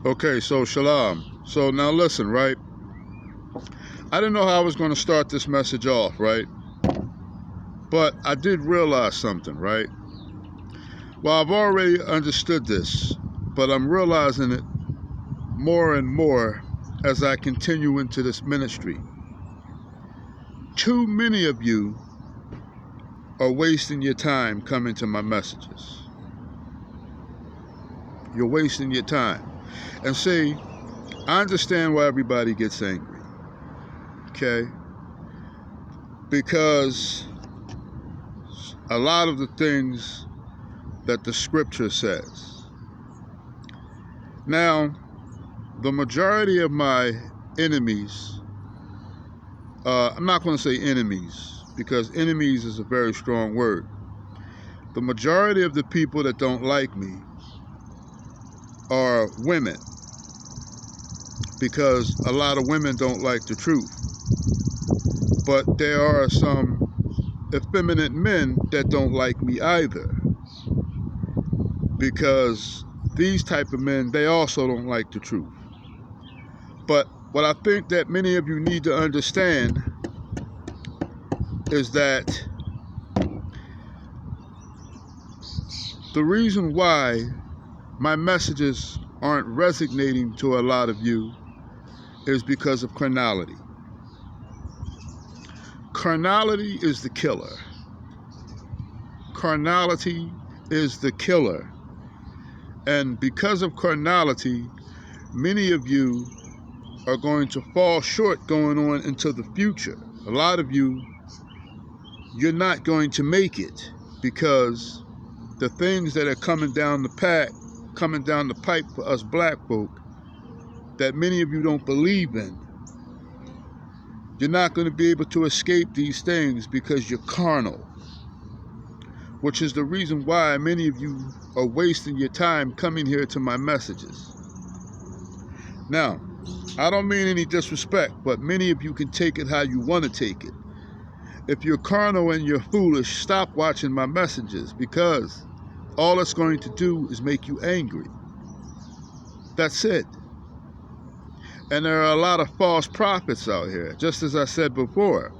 Okay, so shalom. So now listen, right? I didn't know how I was going to start this message off, right? But I did realize something, right? Well, I've already understood this, but I'm realizing it more and more as I continue into this ministry. Too many of you are wasting your time coming to my messages. You're wasting your time. And see, I understand why everybody gets angry, okay? Because a lot of the things that the scripture says. Now, the majority of my enemies, I'm not going to say enemies, because enemies is a very strong word. The majority of the people that don't like me are women, because a lot of women don't like the truth. But there are some effeminate men that don't like me either, because these type of men, they also don't like the truth. But what I think that many of you need to understand is that the reason why my messages aren't resonating to a lot of you is because of carnality. Carnality is the killer. Carnality is the killer. And because of carnality, many of you are going to fall short going on into the future. A lot of you, you're not going to make it because the things that are coming down the pipe for us black folk that many of you don't believe in, you're not going to be able to escape these things because you're carnal, which is the reason why many of you are wasting your time coming here to my messages. Now, I don't mean any disrespect, but many of you can take it how you want to take it. If you're carnal and you're foolish, stop watching my messages, because all it's going to do is make you angry. That's it. And there are a lot of false prophets out here, just as I said before.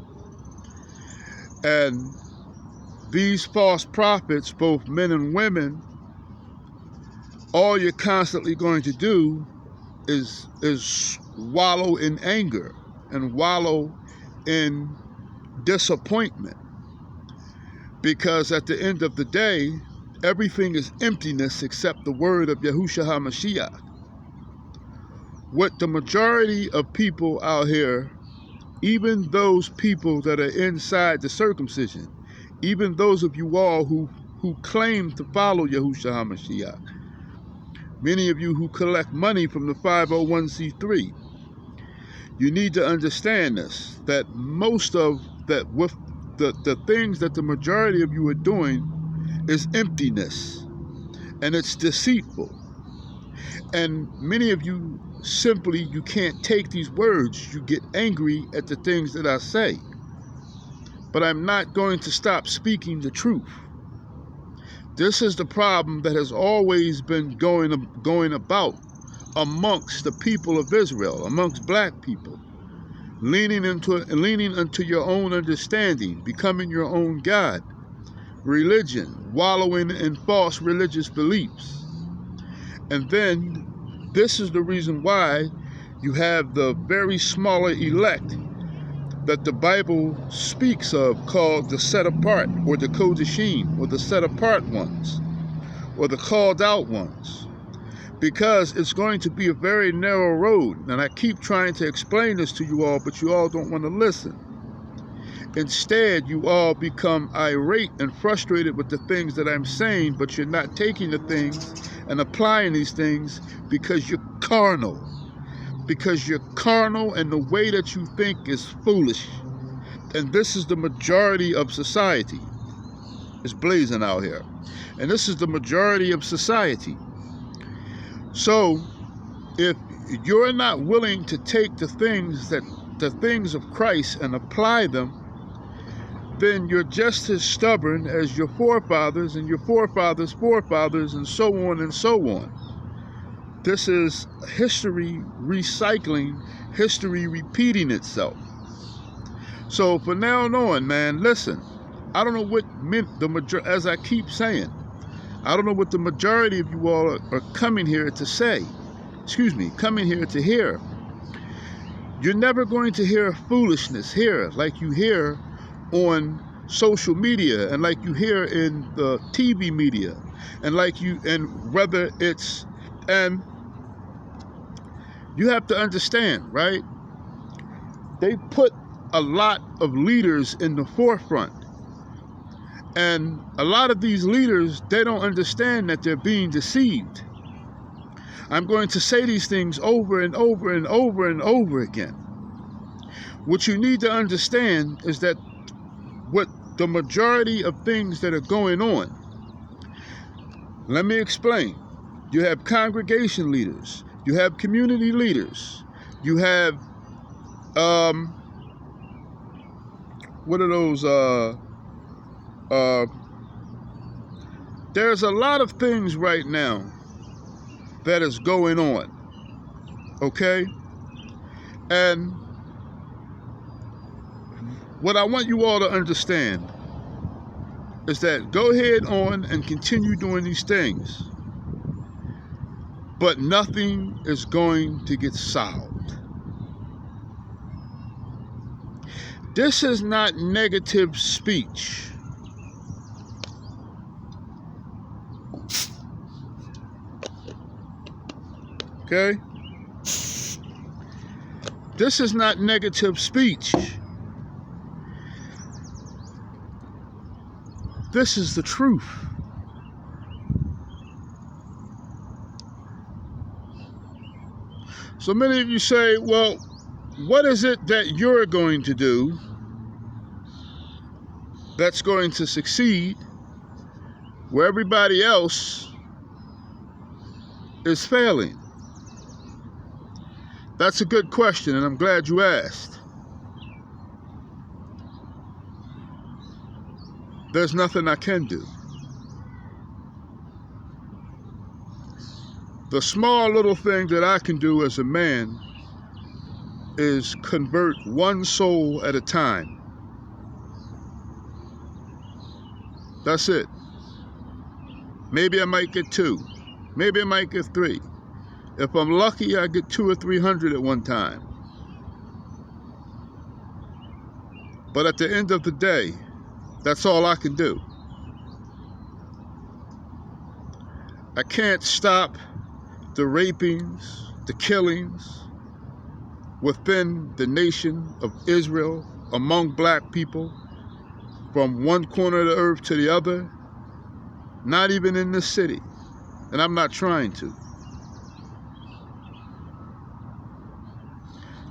And these false prophets, both men and women, all you're constantly going to do is wallow in anger and wallow in disappointment. Because at the end of the day, everything is emptiness except the word of Yahushua HaMashiach. What the majority of people out here, even those people that are inside the circumcision, even those of you all who claim to follow Yahushua HaMashiach, many of you who collect money from the 501c3, you need to understand this, that most of that, with the things that the majority of you are doing is emptiness, and it's deceitful. And many of you simply, you can't take these words. You get angry at the things that I say. But I'm not going to stop speaking the truth. This is the problem that has always been going about amongst the people of Israel, amongst black people, leaning into your own understanding, becoming your own God, religion, wallowing in false religious beliefs. And then this is the reason why you have the very smaller elect that the Bible speaks of, called the set apart, or the Kodashim, or the set apart ones, or the called out ones, because it's going to be a very narrow road. And I keep trying to explain this to you all, but you all don't want to listen. Instead, you all become irate and frustrated with the things that I'm saying, but you're not taking the things and applying these things because you're carnal. Because you're carnal, and the way that you think is foolish. And this is the majority of society. It's blazing out here. And this is the majority of society. So, if you're not willing to take the things of Christ and apply them, then you're just as stubborn as your forefathers and your forefathers' forefathers, and so on and so on. This is history recycling, history repeating itself. So from now on, man, listen, I don't know what as I keep saying, I don't know what the majority of you all are coming here to say. Coming here to hear. You're never going to hear foolishness here like you hear on social media and like you hear in the TV media and whether it's, and you have to understand, right? They put a lot of leaders in the forefront. And a lot of these leaders, they don't understand that they're being deceived. I'm going to say these things over and over and over and over again. What you need to understand is that what the majority of things that are going on, let me explain. You have congregation leaders, you have community leaders, you have, what are those, there's a lot of things right now that is going on, okay? And what I want you all to understand is that go ahead on and continue doing these things, but nothing is going to get solved. This is not negative speech. Okay? This is not negative speech. This is the truth. So many of you say, well, what is it that you're going to do that's going to succeed where everybody else is failing? That's a good question, and I'm glad you asked. There's nothing I can do. The small little thing that I can do as a man is convert one soul at a time. That's it. Maybe I might get 2. Maybe I might get 3. If I'm lucky, I get 200 or 300 at one time. But at the end of the day, that's all I can do. I can't stop the rapings, the killings within the nation of Israel, among black people, from one corner of the earth to the other, not even in this city. And I'm not trying to.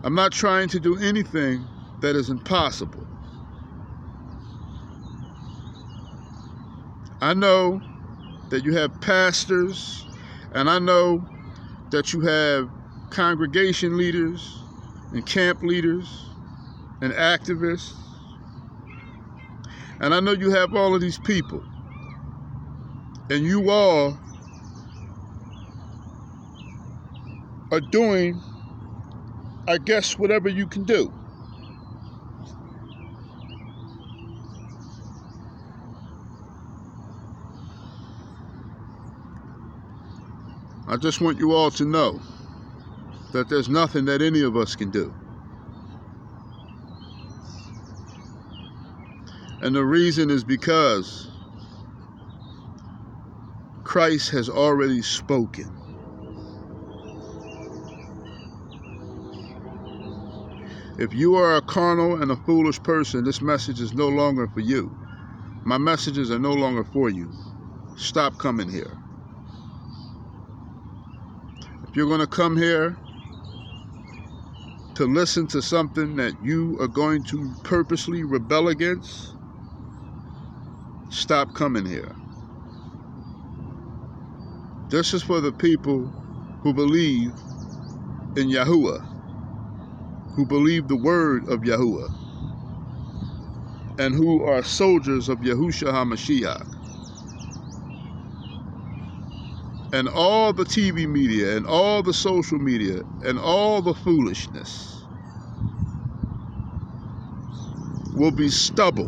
I'm not trying to do anything that is impossible. I know that you have pastors, and I know that you have congregation leaders and camp leaders and activists. And I know you have all of these people. And you all are doing, I guess, whatever you can do. I just want you all to know that there's nothing that any of us can do. And the reason is because Christ has already spoken. If you are a carnal and a foolish person, this message is no longer for you. My messages are no longer for you. Stop coming here. If you're going to come here to listen to something that you are going to purposely rebel against, stop coming here. This is for the people who believe in Yahuwah, who believe the word of Yahuwah, and who are soldiers of Yahushua HaMashiach. and all the TV media and all the social media and all the foolishness will be stubble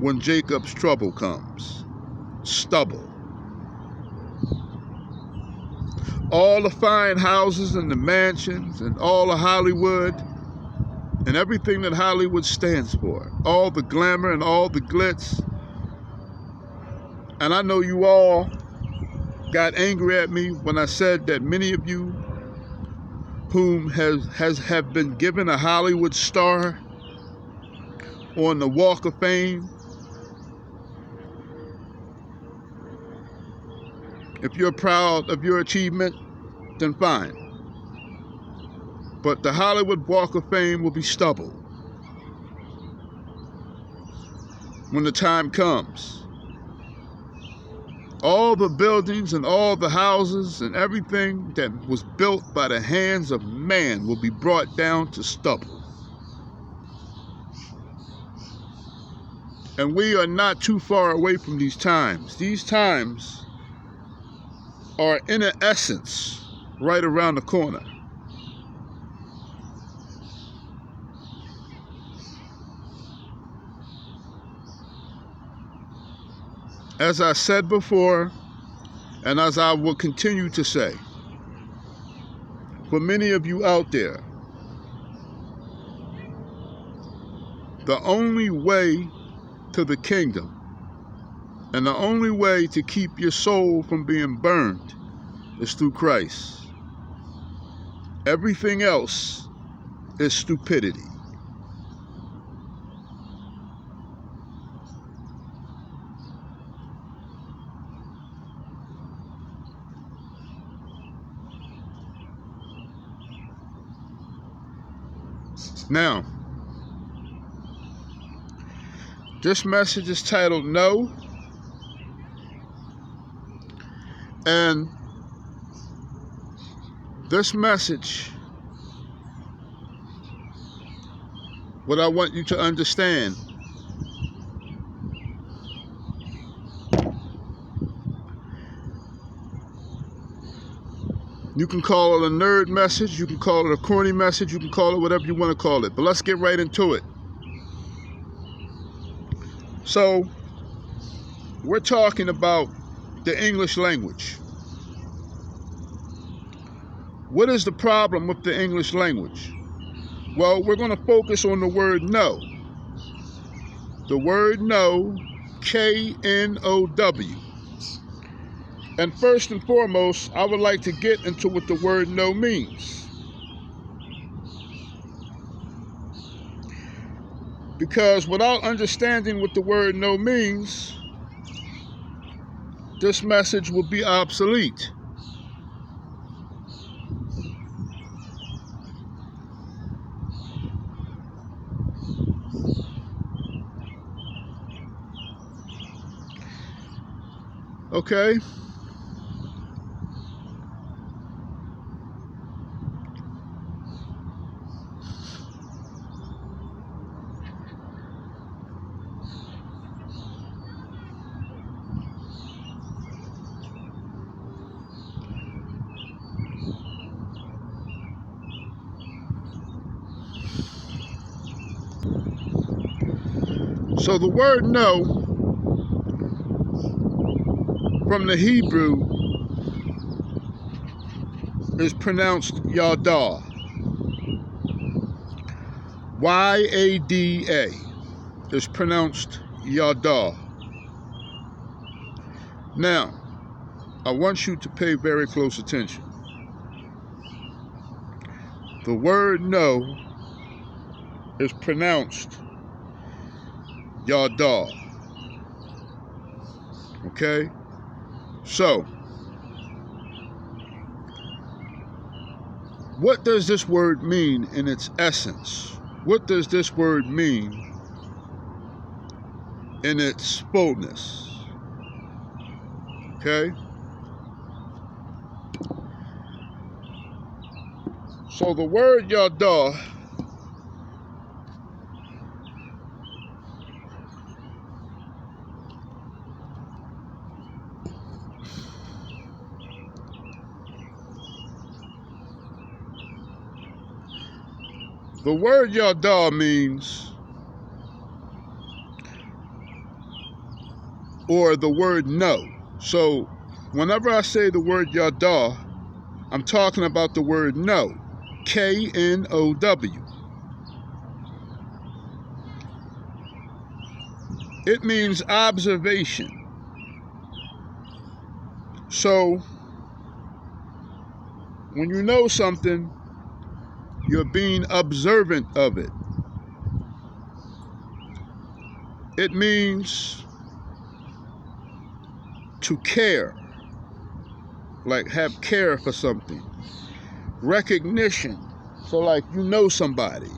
when Jacob's trouble comes. Stubble. All the fine houses and the mansions and all of Hollywood and everything that Hollywood stands for, all the glamour and all the glitz. And I know you all got angry at me when I said that many of you whom have been given a Hollywood star on the Walk of Fame, if you're proud of your achievement, then fine. But the Hollywood Walk of Fame will be stubble when the time comes. All the buildings and all the houses and everything that was built by the hands of man will be brought down to stubble. And we are not too far away from these times. These times are, in essence, right around the corner. As I said before, and as I will continue to say, for many of you out there, the only way to the kingdom and the only way to keep your soul from being burned is through Christ. Everything else is stupidity. Now, this message is titled No, and this message, what I want you to understand, you can call it a nerd message, you can call it a corny message, you can call it whatever you want to call it, but let's get right into it. So, we're talking about the English language. What is the problem with the English language? Well, we're going to focus on the word no. The word no, K-N-O-W. And first and foremost, I would like to get into what the word no means. Because without understanding what the word no means, this message will be obsolete. Okay? So the word no from the Hebrew is pronounced yada. Y-A-D-A is pronounced yada. Now, I want you to pay very close attention. The word no is pronounced yada. Okay? So, what does this word mean in its essence? What does this word mean in its fullness? Okay? So the word yada The word yada means, or the word no. So whenever I say the word yada, I'm talking about the word no. K-N-O-W. It means observation. So when you know something, you're being observant of it. It means to care, like have care for something. Recognition. So like you know somebody,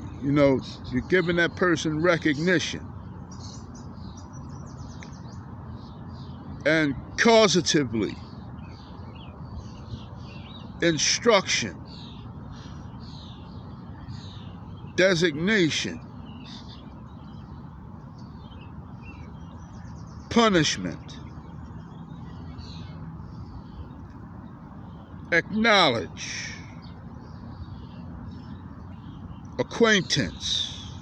you're giving that person recognition. And causatively, instruction, designation, punishment, acknowledge, acquaintance,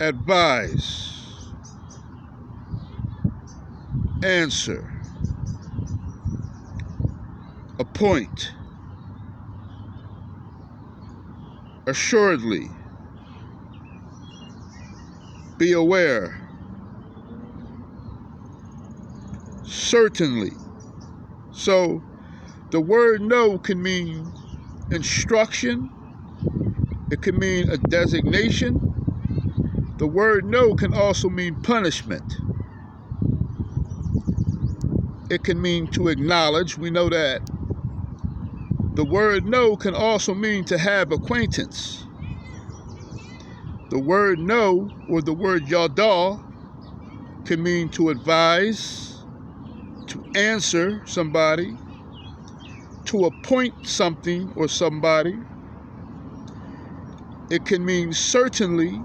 advise, answer, appoint, assuredly, be aware, certainly. So the word no can mean instruction. It can mean a designation. The word no can also mean punishment. It can mean to acknowledge. We know that. The word no can also mean to have acquaintance. The word no, or the word yada, can mean to advise, to answer somebody, to appoint something or somebody. It can mean certainly.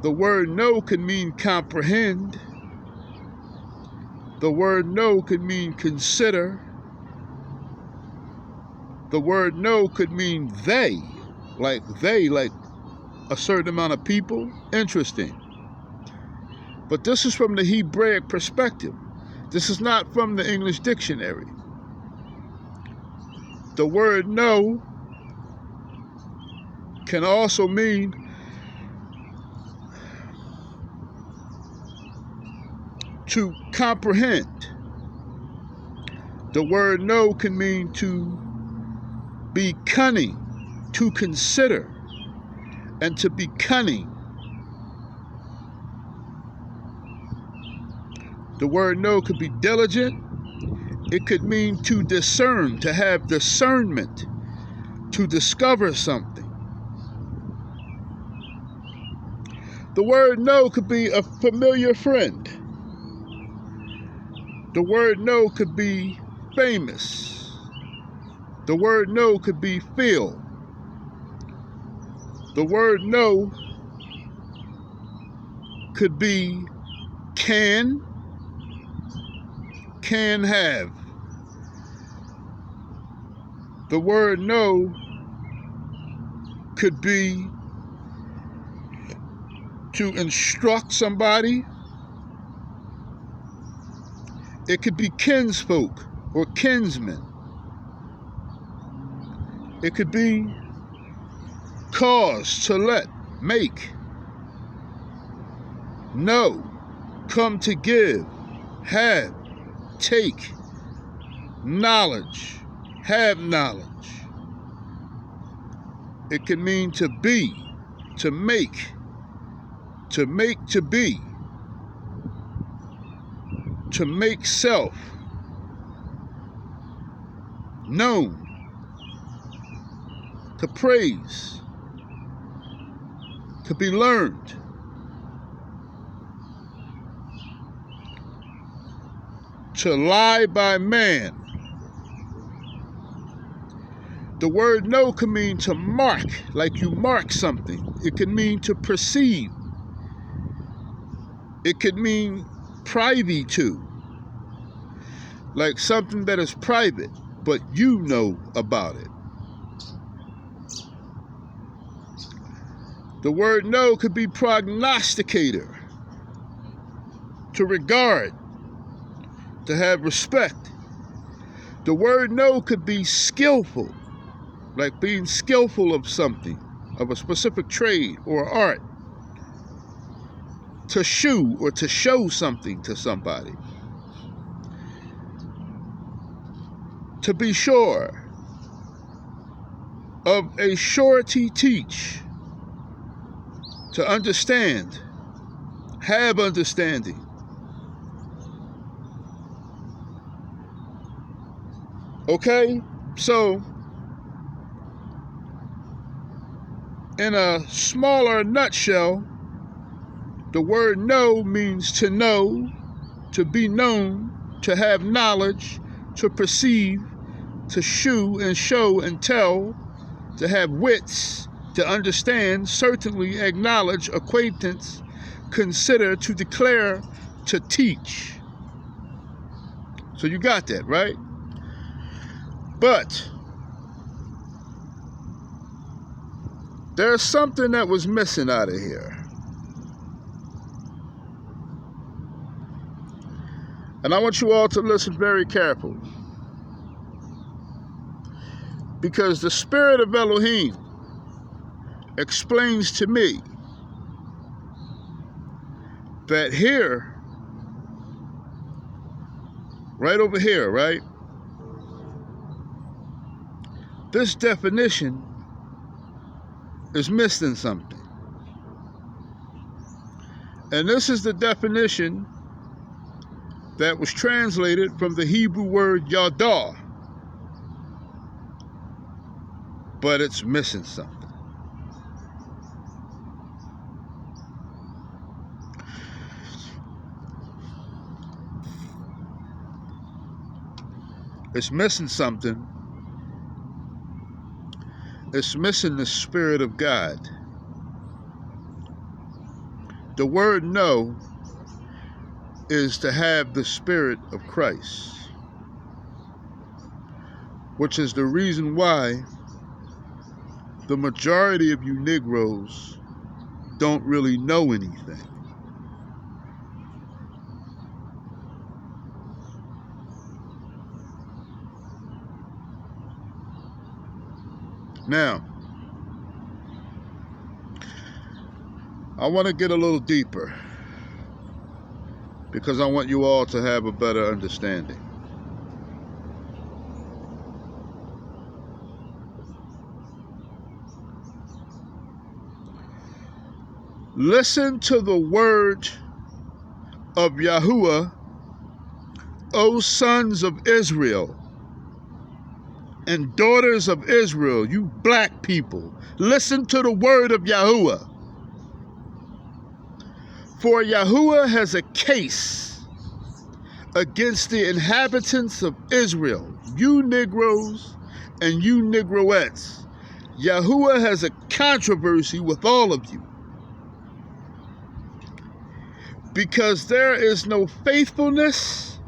The word no can mean comprehend. The word no could mean consider. The word no could mean they, like a certain amount of people. Interesting. But this is from the Hebraic perspective. This is not from the English dictionary. The word no can also mean to comprehend. The word no can mean to be cunning, to consider, and to be cunning. The word no could be diligent. It could mean to discern, to have discernment, to discover something. The word no could be a familiar friend. The word no could be famous. The word no could be feel. The word no could be can have. The word no could be to instruct somebody. It could be kinsfolk or kinsmen. It could be cause, to let, make, know, come to give, have, take, knowledge, have knowledge. It can mean to be, to make to be, to make self known, to praise, to be learned, to lie by man. The word no can mean to mark, like you mark something. It can mean to perceive. It could mean privy to, like something that is private, but you know about it. The word know could be prognosticator, to regard, to have respect. The word know could be skillful, like being skillful of something, of a specific trade or art. To shew or to show something to somebody. To be sure. Of a surety teach. To understand. Have understanding. Okay? So, in a smaller nutshell, the word know means to know, to be known, to have knowledge, to perceive, to shew and show and tell, to have wits, to understand, certainly acknowledge, acquaintance, consider, to declare, to teach. So you got that, right? But there's something that was missing out of here. And I want you all to listen very carefully. Because the spirit of Elohim explains to me that here, right over here, right? This definition is missing something. And this is the definition that was translated from the Hebrew word yadah. But it's missing something. It's missing something. It's missing the Spirit of God. The word know is to have the Spirit of Christ, which is the reason why the majority of you Negroes don't really know anything. Now, I want to get a little deeper because I want you all to have a better understanding. Listen to the word of Yahuwah, O sons of Israel and daughters of Israel, you black people. Listen to the word of Yahuwah. For Yahuwah has a case against the inhabitants of Israel, you Negroes and you Negroettes. Yahuwah has a controversy with all of you. Because there is no faithfulness,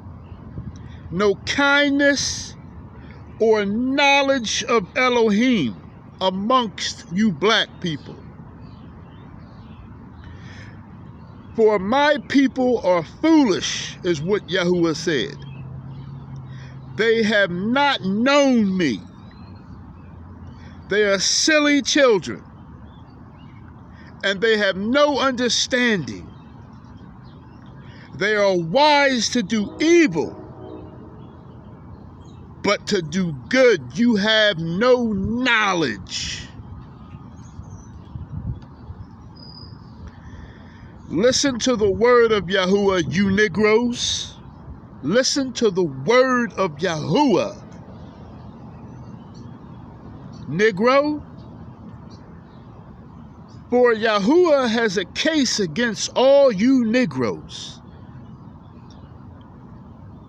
no kindness, or knowledge of Elohim amongst you black people. For my people are foolish, is what Yahuwah said. They have not known me. They are silly children, and they have no understanding. They are wise to do evil, but to do good you have no knowledge. Listen to the word of Yahuwah, you Negroes. Listen to the word of Yahuwah. Negro, for Yahuwah has a case against all you Negroes.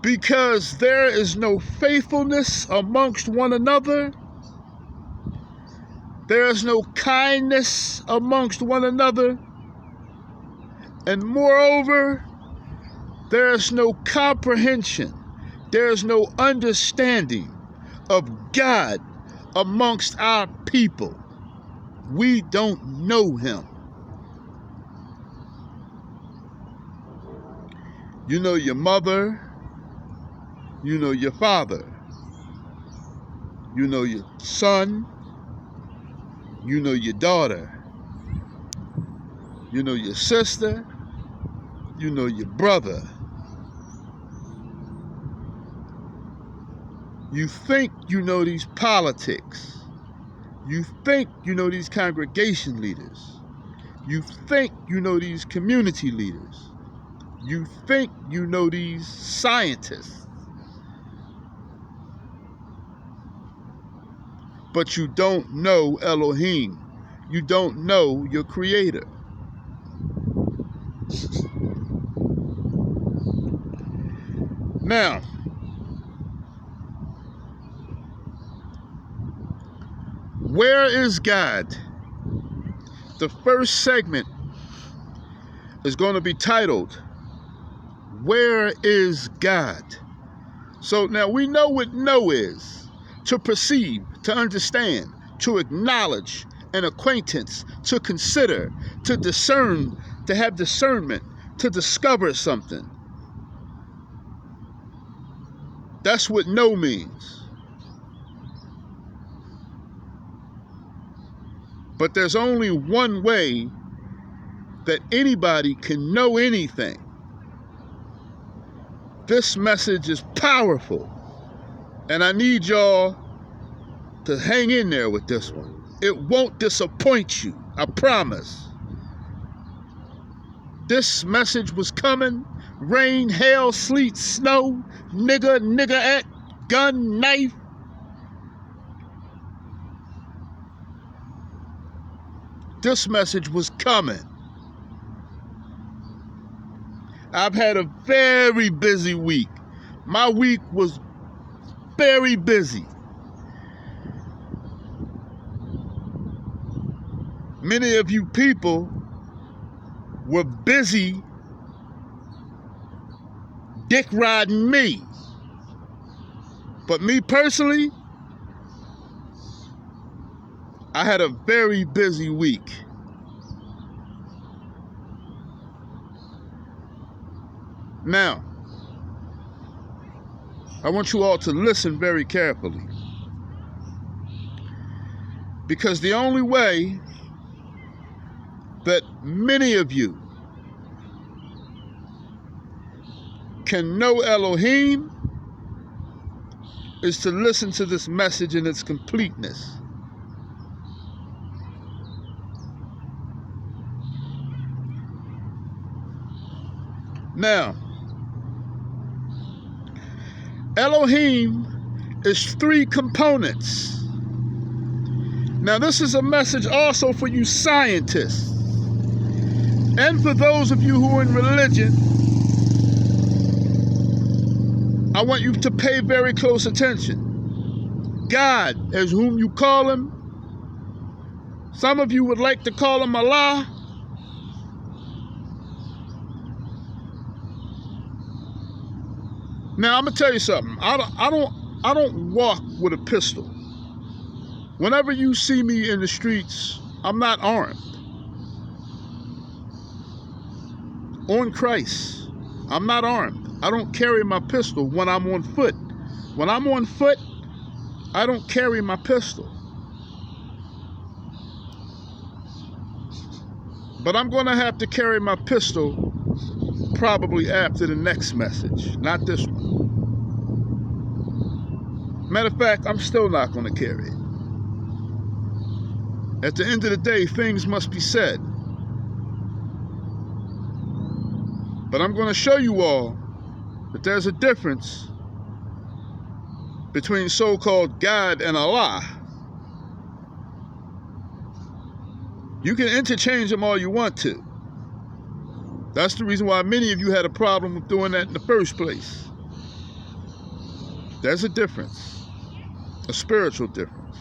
Because there is no faithfulness amongst one another. There is no kindness amongst one another. And moreover, there is no comprehension. There is no understanding of God amongst our people. We don't know him. You know your mother. You know your father. You know your son. You know your daughter. You know your sister. You know your brother. You think you know these politics. You think you know these congregation leaders. You think you know these community leaders. You think you know these scientists. But you don't know Elohim. You don't know your creator. Now, where is God? The first segment is going to be titled, Where is God? So now we know what know is: to perceive, to understand, to acknowledge, an acquaintance, to consider, to discern, to have discernment, to discover something. That's what know means. But there's only one way that anybody can know anything. This message is powerful, and I need y'all to hang in there with this one. It won't disappoint you, I promise. This message was coming. Rain, hail, sleet, snow, nigger, gun, knife. This message was coming. I've had a very busy week. My week was very busy. Many of you people were busy dick riding me. But me personally, I had a very busy week. Now, I want you all to listen very carefully, because the only way that many of you can know Elohim is to listen to this message in its completeness. Now, Elohim is 3 components. Now, this is a message also for you scientists, and for those of you who are in religion. I want you to pay very close attention. God, as whom you call him, some of you would like to call him Allah. Now I'm gonna tell you something. I don't walk with a pistol. Whenever you see me in the streets, I'm not armed. On Christ, I'm not armed. I don't carry my pistol when I'm on foot. When I'm on foot, I don't carry my pistol. But I'm going to have to carry my pistol probably after the next message, not this one. Matter of fact, I'm still not going to carry it. At the end of the day, things must be said. But I'm going to show you all that there's a difference between so-called God and Allah. You can interchange them all you want to. That's the reason why many of you had a problem with doing that in the first place. There's a difference, a spiritual difference.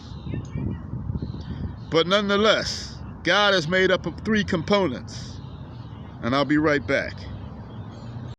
But nonetheless, God is made up of 3 components. And I'll be right back.